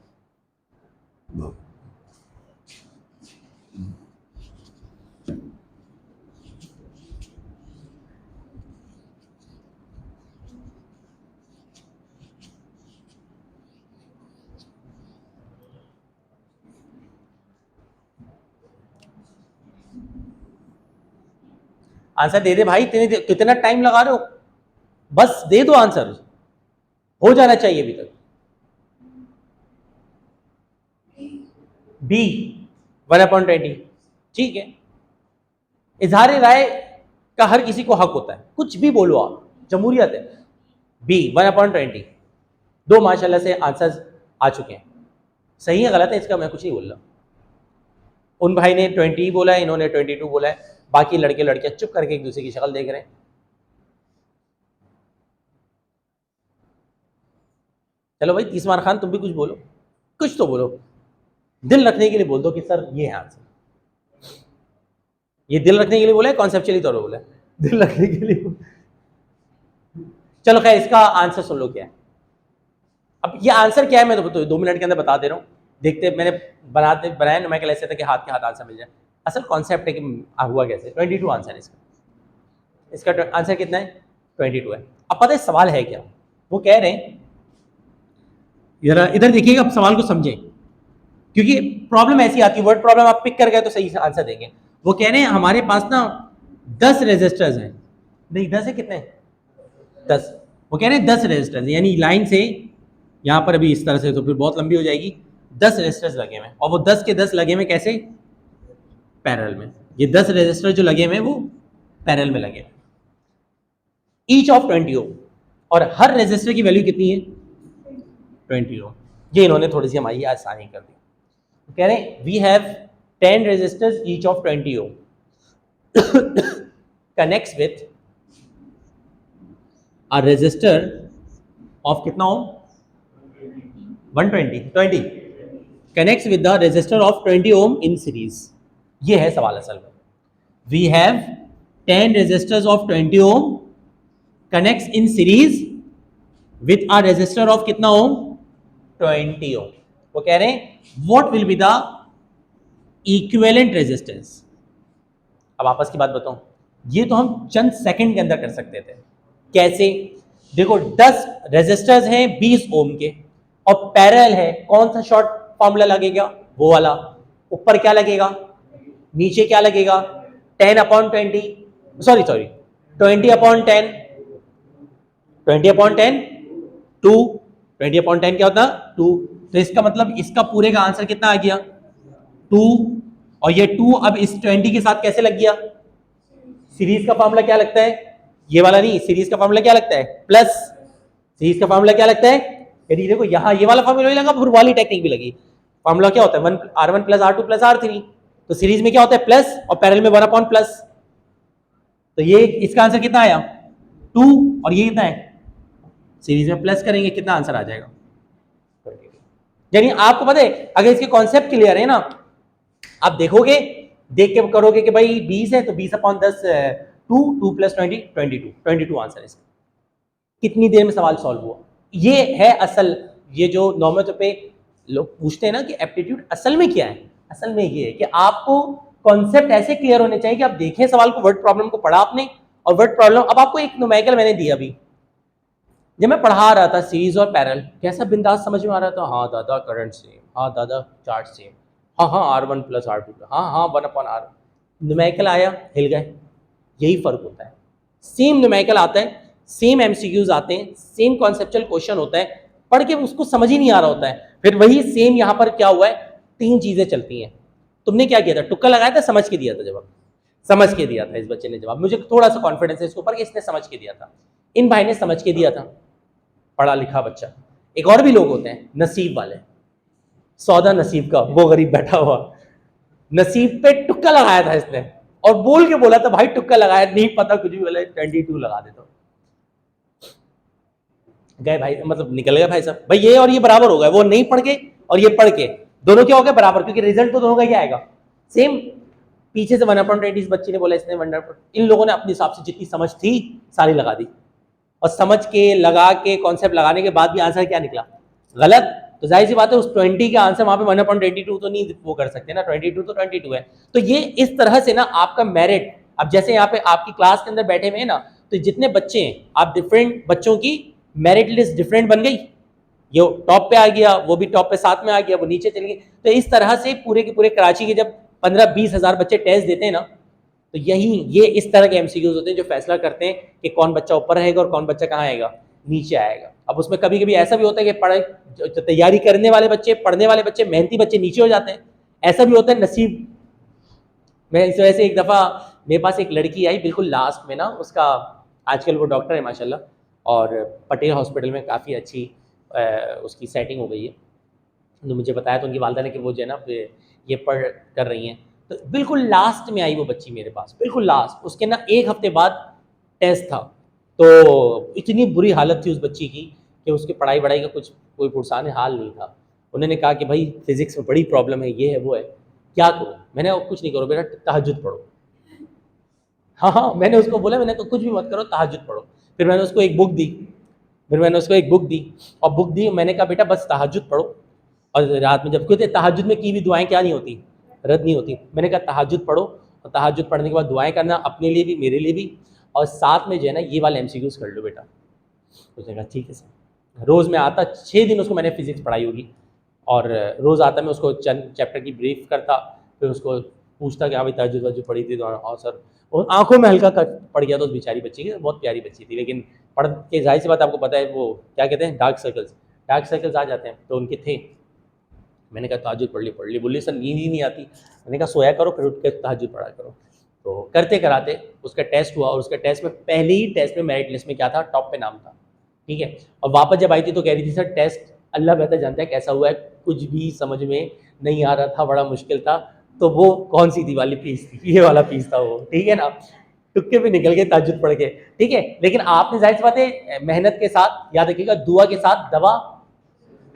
आंसर दे दे भाई. कितना टाइम लगा रहे हो, बस दे दो आंसर, हो जाना चाहिए अभी तक. बी 1/20. ठीक है, इजहार राय का हर किसी को हक होता है, कुछ भी बोलो आप, जमहूरियत है. बी 1/20. 2 माशाल्लाह से आंसर्स आ चुके हैं. सही है गलत है इसका मैं कुछ नहीं बोल रहा. उन भाई ने 20 बोला है, इन्होंने 22 बोला है. बाकी लड़के लड़कियां चुप करके एक दूसरे की शक्ल देख रहे हैं. चलो भाई 30 खान तुम भी कुछ बोलो, कुछ तो बोलो. दिल रखने के लिए बोल दो कि सर ये है आंसर. ये दिल रखने के लिए बोला है, कॉन्सेप्चुअली तौर पर बोला है, दिल रखने के लिए. चलो खैर इसका आंसर सुन लो क्या है. अब ये आंसर क्या है मैं तो 2 मिनट के अंदर बता दे रहा हूँ. देखते मैंने बनाया न्यूमेरिकल ऐसे था कि हाथ के हाथ आंसर मिल जाए. असल कॉन्सेप्ट है कि हुआ कैसे. 22 आंसर है इसका आंसर कितना है? 22 है. अब पता है सवाल है क्या, वो कह रहे हैं, इधर देखिएगा, अब सवाल को समझें, क्योंकि प्रॉब्लम ऐसी आती है, वर्ड प्रॉब्लम आप पिक कर गए तो सही आंसर देंगे. वो कह रहे हैं हमारे पास ना 10 रेजिस्टर्स हैं. नहीं 10 है, कितने? 10. वो कह रहे हैं 10 रेजिस्टर्स, यानी लाइन से यहाँ पर अभी इस तरह से, तो फिर बहुत लंबी हो जाएगी. 10 रेजिस्टर्स लगे हुए हैं, और वो 10 के 10 लगे हुए कैसे? पैरेलल में. ये 10 रेजिस्टर जो लगे हुए हैं वो पैरेलल में लगे. ईच ऑफ 20 ओम, और हर रेजिस्टर की वैल्यू कितनी है? 20 ओम. ये इन्होंने थोड़ी सी हमारी आसानी कर दी. कह रहे हैं we have 10 resistors each of 20 ohm connects with a resistor of कितना ohm? 120 connects with the resistor of 20 ohm in series. ये है सवाल असल में. We have 10 resistors of 20 ohm connects in series with a resistor of कितना ohm? 20 ohm. वो कह रहे हैं what will be the equivalent resistance. अब आपस की बात बताऊं, ये तो हम चंद सेकंड के अंदर कर सकते थे. कैसे? देखो 10 रेजिस्टर्स हैं 20 ओम के, और पैरेलल है. कौन सा शॉर्ट फॉर्मूला लगेगा? वो वाला. ऊपर क्या लगेगा, नीचे क्या लगेगा? 10/20, सॉरी 20/10, 20/10 2, 20/10 क्या होता? 2. तो इसका मतलब इसका पूरे का आंसर कितना आ गया? 2. और ये 2 अब इस 20 के साथ कैसे लग गया? सीरीज का फॉर्मूला क्या लगता है? ये वाला नहीं, सीरीज का फॉर्मूला क्या लगता है? प्लस. सीरीज का फॉर्मूला क्या लगता है? यदि देखो यहाँ ये वाला फॉर्मूला भी लगा, फिर वाली टेक्निक भी लगी। फॉर्मूला क्या होता है, R1 plus R2 plus R3। तो सीरीज में क्या होता है, प्लस, और पैरेलल में 1 अपॉन प्लस। तो ये इसका आंसर कितना आया, 2, और ये कितना है, सीरीज में प्लस करेंगे कितना आंसर आ जाएगा। यानी आपको पता है, अगर इसके कॉन्सेप्ट क्लियर है ना, आप देखोगे, देख के करोगे कि भाई 20 है तो 20 अपॉन 10, 2 प्लस 20, 22 आंसर है इसका। कितनी देर में सवाल सॉल्व हुआ। ये है असल, ये जो नॉर्मल पे लोग पूछते हैं ना कि एप्टीट्यूड असल में क्या है, असल में ये है कि आपको कॉन्सेप्ट ऐसे क्लियर होने चाहिए कि आप देखें सवाल को, वर्ड प्रॉब्लम को पढ़ा आपने, और वर्ड प्रॉब्लम, अब आपको एक न्यूमेरिकल मैंने दिया अभी, जब मैं पढ़ा रहा था सीरीज और पैरेलल, कैसा बिंदास समझ में आ रहा था, हाँ दादा करंट सेम, हाँ दादा चार्ज सेम, हाँ हाँ R1 प्लस R2, हाँ हाँ 1 अपॉन R। न्यूमेरिकल आया, हिल गए। यही फर्क होता है, सेम न्यूमेरिकल आता है, सेम MCQs आते हैं, सेम कॉन्सेप्चुअल क्वेश्चन होता है, पढ़ के उसको समझ ही नहीं आ रहा होता है। फिर वही सेम यहाँ पर क्या हुआ है, 3 चीजें चलती हैं। तुमने क्या किया था, तुक्का लगाया था, समझ के दिया था जवाब, समझ के दिया था इस बच्चे ने जवाब। मुझे थोड़ा सा कॉन्फिडेंस है इसके ऊपर कि इसने समझ के दिया था, इन भाई ने समझ के दिया था, पढ़ा लिखा बच्चा। एक और भी लोग होते हैं नसीब वाले, सौदा नसीब का, वो गरीब बैठा हुआ, नसीब पे टुक्का लगाया था इसने, और बोल के बोला था भाई टुक्का लगाया, नहीं पता कुछ भी, बोले 22 लगा देता। गए भाई, मतलब निकल गया भाई साहब, भाई ये और ये बराबर हो गए, वो नहीं पढ़ के और ये पढ़ के, दोनों क्या हो गए बराबर, क्योंकि रिजल्ट तो दोनों का ही आएगा सेम। पीछे से 1/8 इस बच्चे ने बोला, इसने 1/8, इन लोगों ने अपने हिसाब से जितनी समझ थी सारी लगा दी, और समझ के लगा के कॉन्सेप्ट लगाने के बाद भी आंसर क्या निकला, गलत। तो जाहिर सी बात है उस 20 के आंसर वहां पे 1/22 तो नहीं वो कर सकते ना, 22 तो 22 है। तो ये इस तरह से ना आपका मेरिट, अब जैसे यहाँ पे आपकी क्लास के अंदर बैठे हुए हैं ना, तो जितने बच्चे हैं, आप डिफरेंट बच्चों की मेरिट लिस्ट डिफरेंट बन गई, ये टॉप पे आ गया, वो भी टॉप पे साथ में आ गया, वो नीचे चली गई। तो इस तरह से पूरे के पूरे कराची के जब 15-20 हज़ार बच्चे टेस्ट देते हैं ना, तो ये इस तरह के MCQs होते हैं जो फैसला करते हैं कि कौन बच्चा ऊपर रहेगा और कौन बच्चा कहाँ आएगा, नीचे आएगा। अब उसमें कभी कभी ऐसा भी होता है कि पढ़ाई तैयारी करने वाले बच्चे, पढ़ने वाले बच्चे, मेहनती बच्चे नीचे हो जाते हैं, ऐसा भी होता है, नसीब। मैं इस वजह से एक दफ़ा मेरे पास एक लड़की आई बिल्कुल लास्ट में ना, उसका आजकल वो डॉक्टर है माशाल्लाह, और पटेल हॉस्पिटल में काफ़ी अच्छी उसकी सेटिंग हो गई है। तो मुझे बताया तो उनकी वालदा ने कि वो जो है ना ये पढ़ कर रही हैं, तो बिल्कुल लास्ट में आई वो बच्ची मेरे पास, बिल्कुल लास्ट, उसके ना 1 हफ्ते बाद टेस्ट था। तो इतनी बुरी हालत थी उस बच्ची की कि उसकी पढ़ाई वढ़ाई का कोई पुरसान हाल नहीं था। उन्होंने कहा कि भाई फिज़िक्स में बड़ी प्रॉब्लम है, ये है वो है, क्या करो। मैंने कुछ नहीं करो बेटा, तहज्जुद पढ़ो। हाँ, मैंने उसको बोला, मैंने कहा कुछ भी मत करो, तहज्जुद पढ़ो। फिर मैंने उसको एक बुक दी, और बुक दी, मैंने कहा बेटा बस तहज्जुद पढ़ो, और रात में जब कहते तहज्जुद में की भी दुआएं क्या नहीं होती, रद्द नहीं होती। मैंने कहा तहज्जुद पढ़ो, और तहज्जुद पढ़ने के बाद दुआएं करना, अपने लिए भी मेरे लिए भी, और साथ में जो है ना ये वाले MCQs कर लो बेटा। उसने कहा ठीक है सर। रोज़ मैं आता, 6 दिन उसको मैंने फिज़िक्स पढ़ाई होगी, और रोज़ आता मैं उसको चंद चैप्टर की ब्रीफ करता, फिर उसको पूछता कि हाँ भाई तहज्जुद वहज्जुद पढ़ी थी, तो हाँ सर। और आंखों में हल्का पड़ गया था उस बेचारी बच्ची की, बहुत प्यारी बच्ची थी, लेकिन पढ़ के जाहिर सी बात आपको पता है वो क्या कहते हैं, डार्क सर्कल्स आ जाते हैं, तो उनके थे। मैंने कहा तहज्जुद पढ़ ली, बोली सर नींद ही नहीं आती। मैंने कहा सोया करो, फिर उठ के तहज्जुद पढ़ा करो। तो करते कराते उसका टेस्ट हुआ, और उसका टेस्ट में पहले ही टेस्ट में मेरिट लिस्ट में क्या था, टॉप पे नाम था, ठीक है। और वापस जब आई थी तो कह रही थी सर टेस्ट अल्लाह बेहतर जानता है कैसा हुआ है, कुछ भी समझ में नहीं आ रहा था, बड़ा मुश्किल था। तो वो कौन सी थी वाली फीस थी, ये वाला फीस था वो, ठीक है ना। तुक्के भी निकल गए तहज्जुद पढ़ के, ठीक है। लेकिन आपने जाहिर सी बात है मेहनत के साथ, याद रखिएगा दुआ के साथ दवा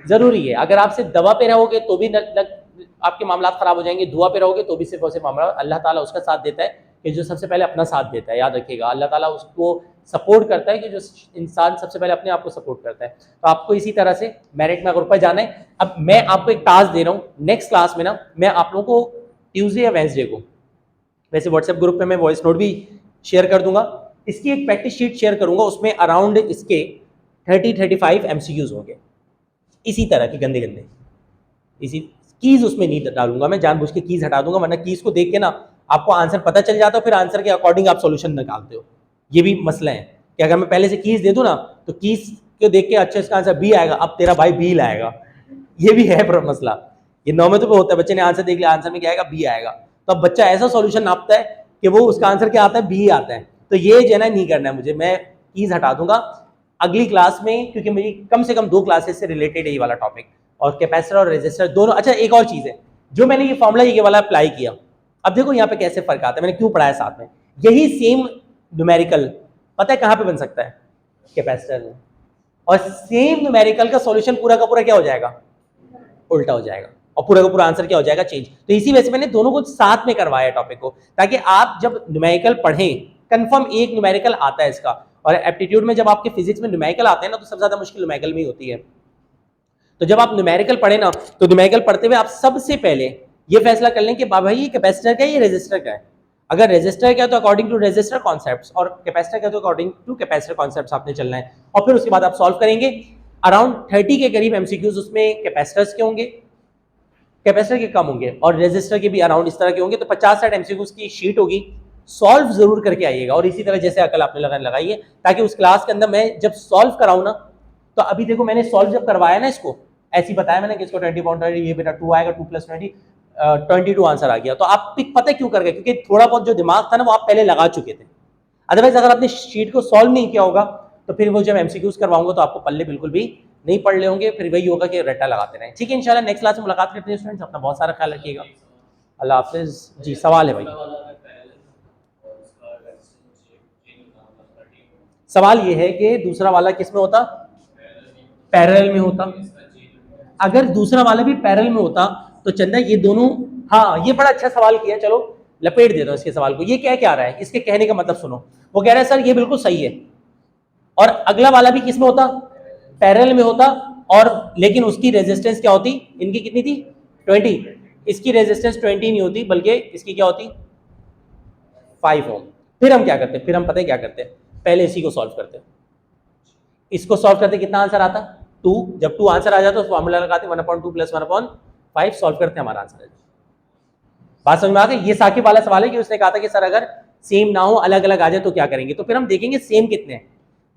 जरूरी है। अगर आप सिर्फ दवा पे रहोगे तो भी आपके मामला खराब हो जाएंगे, दुआ पे रहोगे तो भी सिर्फ और सिर्फ मामला, अल्लाह ताला उसका साथ देता है कि जो सबसे पहले अपना साथ देता है। याद रखिएगा अल्लाह ताला उसको सपोर्ट करता है कि जो इंसान सबसे पहले अपने आप को सपोर्ट करता है। तो आपको इसी तरह से मेरिट में अगर ऊपर जाना है, अब मैं आपको एक टास्क दे रहा हूँ, नेक्स्ट क्लास में ना मैं आप लोगों को ट्यूसडे या वेंसडे को, वैसे व्हाट्सएप ग्रुप पे मैं वॉइस नोट भी शेयर कर दूंगा, इसकी एक प्रैक्टिस शीट शेयर करूंगा, उसमें अराउंड इसके 30-35 MCQs होंगे इसी तरह के गंदे गंदे। इसी कीज उसमें नहीं डालूंगा मैं, जानबूझ के कीज हटा दूंगा, वरना कीज को देख के ना आपको आंसर पता चल जाता है, फिर आंसर के अकॉर्डिंग आप सॉल्यूशन निकालते हो। ये भी मसला है कि अगर मैं पहले से कीज दे दूं ना, तो कीज को देख के अच्छा इसका आंसर बी आएगा, अब तेरा भाई बी लाएगा, ये भी है मसला। ये नॉर्मल तो होता है, बच्चे ने आंसर देख लिया, आंसर में क्या आएगा, बी आएगा, तो अब बच्चा ऐसा सॉल्यूशन नापता है कि वो उसका आंसर क्या आता है, बी आता है। तो ये जो है ना नहीं करना है मुझे, मैं कीज हटा दूंगा, अगली क्लास में, क्योंकि मेरी कम से कम 2 क्लासेस से रिलेटेड है ये वाला टॉपिक, और कैपेसिटर और रेजिस्टर दोनों। अच्छा, एक और चीज़ है, जो मैंने ये फॉर्मूला ये वाला अप्लाई किया, अब देखो यहाँ पे कैसे फर्क आता है, मैंने क्यों पढ़ाया साथ में। यही सेम न्यूमेरिकल पता है कहाँ पे बन सकता है, कैपेसिटर में, और सेम न्यूमेरिकल का सॉल्यूशन पूरा का पूरा क्या हो जाएगा, उल्टा हो जाएगा, और पूरा का पूरा आंसर क्या हो जाएगा, चेंज। तो इसी वजह से मैंने दोनों को साथ में करवाया टॉपिक को, ताकि आप जब न्यूमेरिकल पढ़ें, कंफर्म एक न्यूमेरिकल आता है इसका, और एप्टीट्यूड में जब आपके फिजिक्स में न्यूमेरिकल आते हैं ना, तो सबसे ज्यादा मुश्किल न्यूमेरिकल में ही होती है। तो जब आप न्यूमेरिकल पढ़े ना, तो न्यूमेरिकल पढ़ते हुए आप सबसे पहले ये फैसला कर लें कि भाई ये कैपेसिटर का है, ये रेजिस्टर का है। अगर रेजिस्टर का तो अकॉर्डिंग टू रेजिस्टर कॉन्सेप्ट्स, और कैपेसिटर का तो अकॉर्डिंग टू कैपेसिटर कॉन्सेप्ट्स आपने चलना है, और फिर उसके बाद आप सॉल्व करेंगे। अराउंड 30 के करीब एमसीक्यूज उसमें कैपेसिटर्स के होंगे, कैपेसिटर के कम होंगे, और रेजिस्टर के भी अराउंड इस तरह के होंगे। तो 50-60 एमसीक्यूज की शीट होगी, सॉल्व जरूर करके आइएगा, और इसी तरह जैसे अकल आपने लगाई है, ताकि उस क्लास के अंदर मैं जब सॉल्व कराऊं ना, तो अभी देखो मैंने सॉल्व जब करवाया ना, इसको ऐसे ही बताया मैंने कि इसको 20 ये बेटा 2 आएगा, 2 + 20 22 आंसर आ गया। तो आप पिक पता है क्यों कर गए, क्योंकि थोड़ा बहुत जो दिमाग था ना वो आप पहले लगा चुके थे। अदरवाइज अगर आपने शीट को सॉल्व नहीं किया होगा, तो फिर वो जब एमसीक्यूज करवाऊंगा तो आपको पल्ले बिल्कुल भी नहीं पढ़ ले होंगे, फिर वही होगा कि रट्टा लगाते रहें। ठीक है, इंशाल्लाह नेक्स्ट क्लास में मुलाकात करते हैं स्टूडेंट्स, अपना बहुत सारा ख्याल रखिएगा। अल्लाह हाफिज जी। सवाल है भाई, सवाल ये है कि दूसरा वाला किस में होता, पैरेलल में होता। अगर दूसरा वाला भी पैरेलल में होता तो चंदा ये दोनों, हाँ ये बड़ा अच्छा सवाल किया, चलो लपेट देता हूं इसके सवाल को। ये क्या रहा है, इसके कहने का मतलब सुनो, वो कह रहा है सर ये बिल्कुल सही है, और अगला वाला भी किस में होता, पैरेलल में होता, और लेकिन उसकी रेजिस्टेंस क्या होती, इनकी कितनी थी 20, इसकी रेजिस्टेंस 20 नहीं होती, बल्कि इसकी क्या होती 5 ओम। फिर हम क्या करते, फिर हम पता है क्या करते, पहले इसी को सॉल्व करते, इसको सॉल्व करते कितना आंसर आता 2, जब 2 आंसर आ जाता तो फॉर्मूला लगाते 1/2 + 1/5, सॉल्व करते हमारा आंसर है। बात समझ में आ गई। ये साकिब वाला सवाल है कि उसने कहा था कि सर अगर सेम ना हो, अलग अलग आ जाए तो क्या करेंगे, तो फिर हम देखेंगे सेम कितने हैं,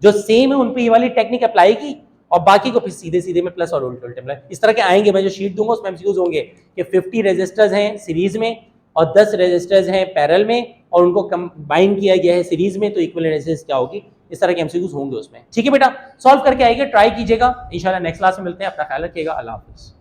जो सेम है उन पे ये वाली टेक्निक अप्लाई की, और बाकी को फिर सीधे सीधे में प्लस और उल्टे उल्टे इस तरह के आएंगे। मैं जो शीट दूंगा उसमें एमसीक्यूज होंगे कि 50 रेजिस्टर्स हैं सीरीज में और 10 रेजिस्टर्स हैं पैरेलल में, और उनको कंबाइन किया गया है सीरीज में, तो इक्विवेलेंट रेजिस्टेंस क्या होगी, इस तरह के एमसीक्यूज होंगे उसमें। ठीक है बेटा, सॉल्व करके आइएगा, ट्राई कीजिएगा, इंशाल्लाह नेक्स्ट क्लास में मिलते हैं, अपना ख्याल रखिएगा, अल्लाह हाफिज़।